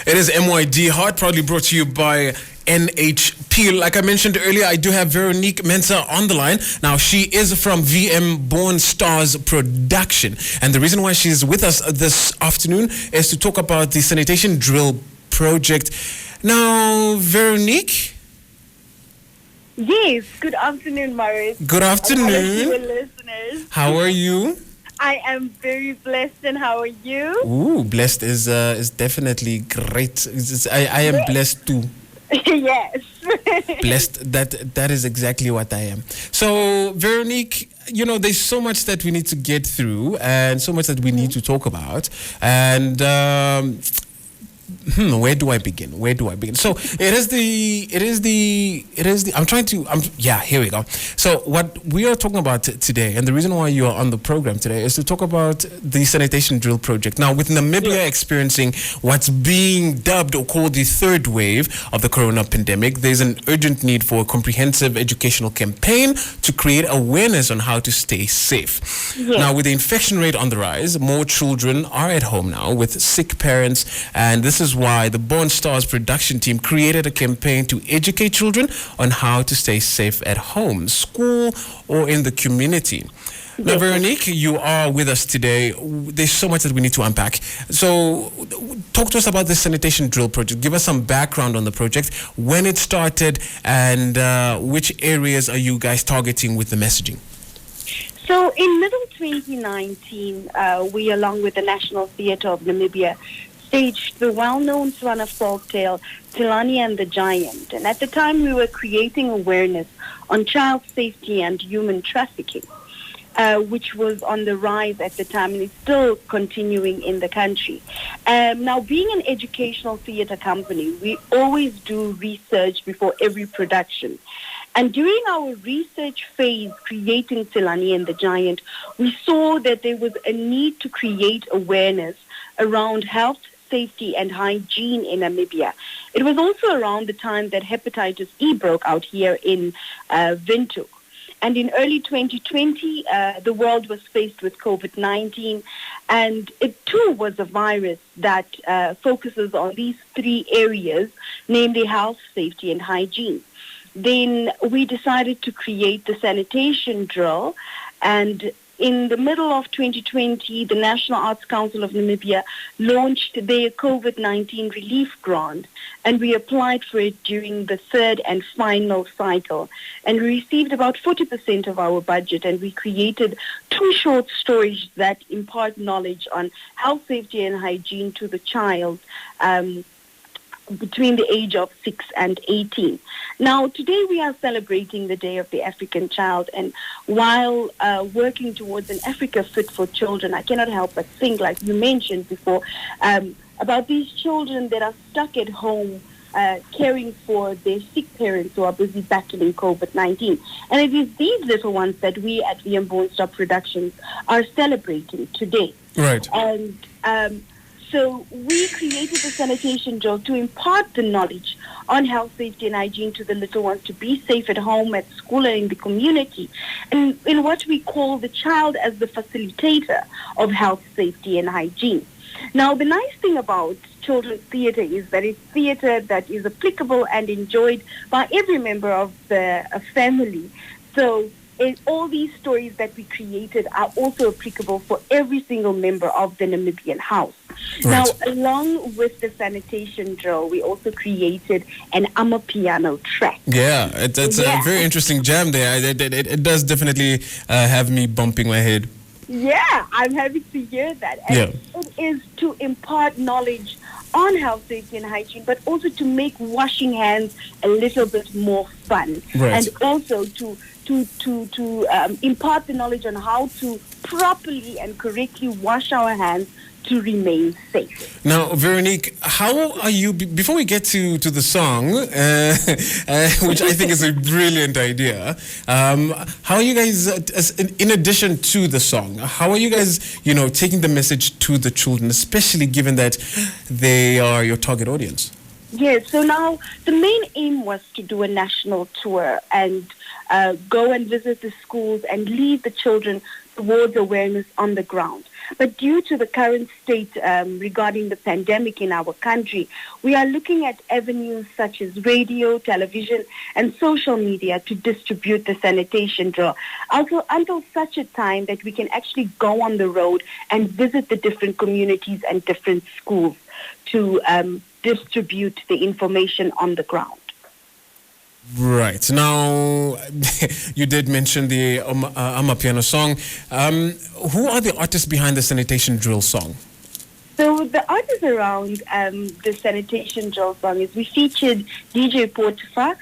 It is MYD Heart, proudly brought to you by NHP. Like I mentioned earlier, I do have Veronique Mensah on the line. Now, she is from VM Born Stars Production. And the reason why she's with us this afternoon is to talk about the Sanitation Drill project. Now, Veronique? Yes, good afternoon, Maurice. Good afternoon. Hello, listeners. How are you? I am very blessed, and how are you? Ooh, blessed is definitely great. I am blessed too. Yes. Blessed, that is exactly what I am. So, Veronique, there's so much that we need to get through and so much that we need to talk about. And where do I begin? So here we go. So what we are talking about today, and the reason why you are on the program today, is to talk about the Sanitation Drill project. Now, with Namibia experiencing what's being dubbed or called the third wave of the corona pandemic, there's an urgent need for a comprehensive educational campaign to create awareness on how to stay safe. Now, with the infection rate on the rise, more children are at home now with sick parents, and this is why the Born Stars production team created a campaign to educate children on how to stay safe at home, school, or in the community. Now, Veronique, you are with us today. There's so much that we need to unpack. So talk to us about the Sanitation Drill project. Give us some background on the project, when it started, and which areas are you guys targeting with the messaging? So in middle 2019, we, along with the National Theatre of Namibia, staged the well-known Tswana folktale Tilani and the Giant. And at the time, we were creating awareness on child safety and human trafficking, which was on the rise at the time and is still continuing in the country. Now, being an educational theatre company, we always do research before every production. And during our research phase creating Tilani and the Giant, we saw that there was a need to create awareness around health, safety and hygiene in Namibia. It was also around the time that hepatitis E broke out here in Windhoek. And in early 2020, the world was faced with COVID-19, and it too was a virus that focuses on these three areas, namely health, safety and hygiene. Then we decided to create the Sanitation Drill, and in the middle of 2020, the National Arts Council of Namibia launched their COVID-19 relief grant, and we applied for it during the third and final cycle. And we received about 40% of our budget, and we created 2 short stories that impart knowledge on health, safety, and hygiene to the child between the age of 6 and 18. Now, today we are celebrating the Day of the African Child, and while working towards an Africa fit for children, I cannot help but think, like you mentioned before, about these children that are stuck at home caring for their sick parents who are busy battling COVID-19. And it is these little ones that we at VM Born Stars Productions are celebrating today. Right. And so we created the Sanitation Drill to impart the knowledge on health, safety and hygiene to the little ones to be safe at home, at school and in the community. And in what we call the child as the facilitator of health, safety and hygiene. Now, the nice thing about children's theatre is that it's theatre that is applicable and enjoyed by every member of the family. So all these stories that we created are also applicable for every single member of the Namibian house. Right. Now, along with the Sanitation Drill, we also created an amapiano track. Yeah, it's a very interesting jam there. It does definitely have me bumping my head. Yeah, I'm happy to hear that. And it is to impart knowledge on health, safety and hygiene, but also to make washing hands a little bit more fun. Right. And also to impart the knowledge on how to properly and correctly wash our hands to remain safe. Now, Veronique, how are you, before we get to the song, which I think is a brilliant idea, how are you guys, in addition to the song, how are you guys, taking the message to the children, especially given that they are your target audience? Yes, so now the main aim was to do a national tour and go and visit the schools and lead the children towards awareness on the ground. But due to the current state regarding the pandemic in our country, we are looking at avenues such as radio, television, and social media to distribute the sanitation drill. Also, until such a time that we can actually go on the road and visit the different communities and different schools to distribute the information on the ground. Right. Now, you did mention the Amapiano song. Who are the artists behind the Sanitation Drill song? So the artists around the Sanitation Drill song is we featured DJ Portifa.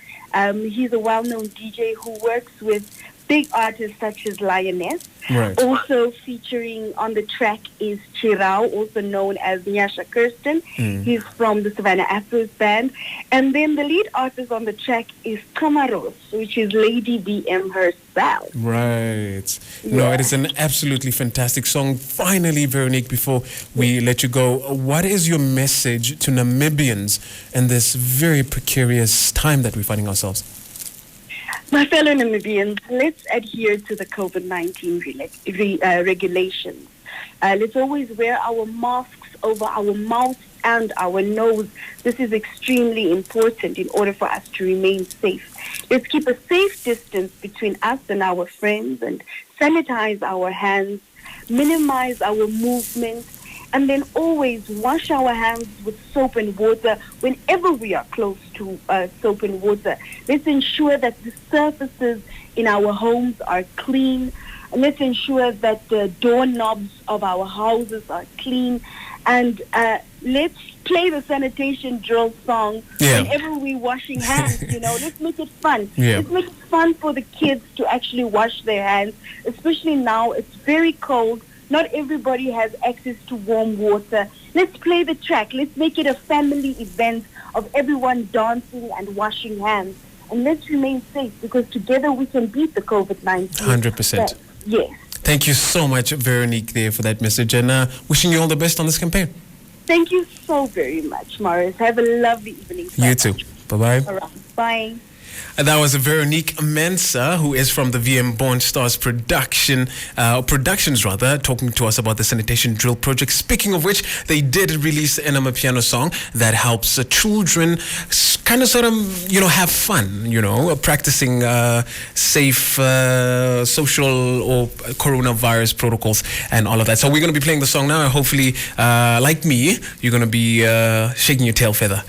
He's a well-known DJ who works with big artists such as Lioness. Right. Also featuring on the track is Chirao, also known as Nyasha Kirsten. He's from the Savannah Afros band. And then the lead artist on the track is Kamaros, which is Lady BM herself. Right. Yeah. No, it is an absolutely fantastic song. Finally, Veronique, before we let you go, what is your message to Namibians in this very precarious time that we're finding ourselves? My fellow Namibians, let's adhere to the COVID-19 regulations. Let's always wear our masks over our mouth and our nose. This is extremely important in order for us to remain safe. Let's keep a safe distance between us and our friends and sanitize our hands, minimize our movements, and then always wash our hands with soap and water whenever we are close to soap and water. Let's ensure that the surfaces in our homes are clean. And let's ensure that the doorknobs of our houses are clean. And let's play the Sanitation Drill song whenever we're washing hands, Let's make it fun. Yeah. Let's make it fun for the kids to actually wash their hands, especially now. It's very cold. Not everybody has access to warm water. Let's play the track. Let's make it a family event of everyone dancing and washing hands. And let's remain safe because together we can beat the COVID-19. 100%. Yes. Thank you so much, Veronique, there for that message. And wishing you all the best on this campaign. Thank you so very much, Morris. Have a lovely evening. You too. Bye-bye. All right. Bye. And that was Veronique Mensah, who is from the VM Born Stars productions, talking to us about the Sanitation Drill project. Speaking of which, they did release an Amapiano song that helps children kind of have fun, practicing safe social or coronavirus protocols and all of that. So we're going to be playing the song now. Hopefully, like me, you're going to be shaking your tail feather.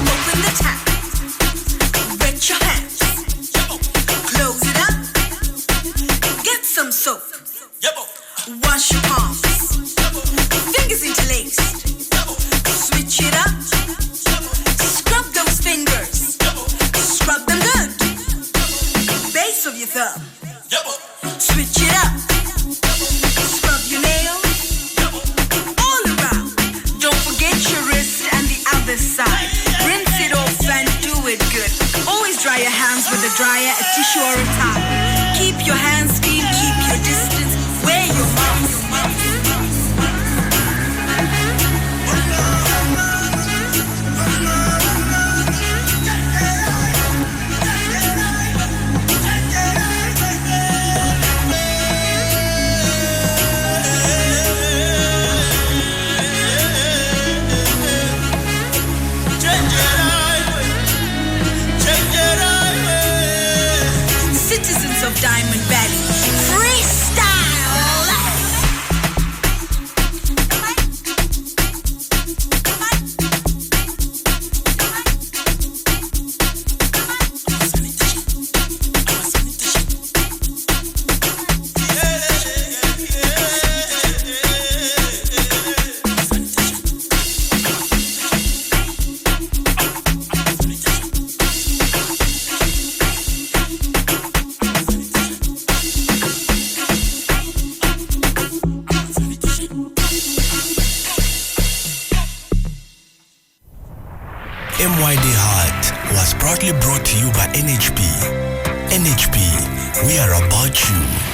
Open the tap, wet your hands. your hands with a dryer, a tissue or a towel. Keep your hands clean, keep your distance, wear your mask. Citizens of Diamond Valley, freestyle! MYD Heart was proudly brought to you by NHP. NHP, we are about you.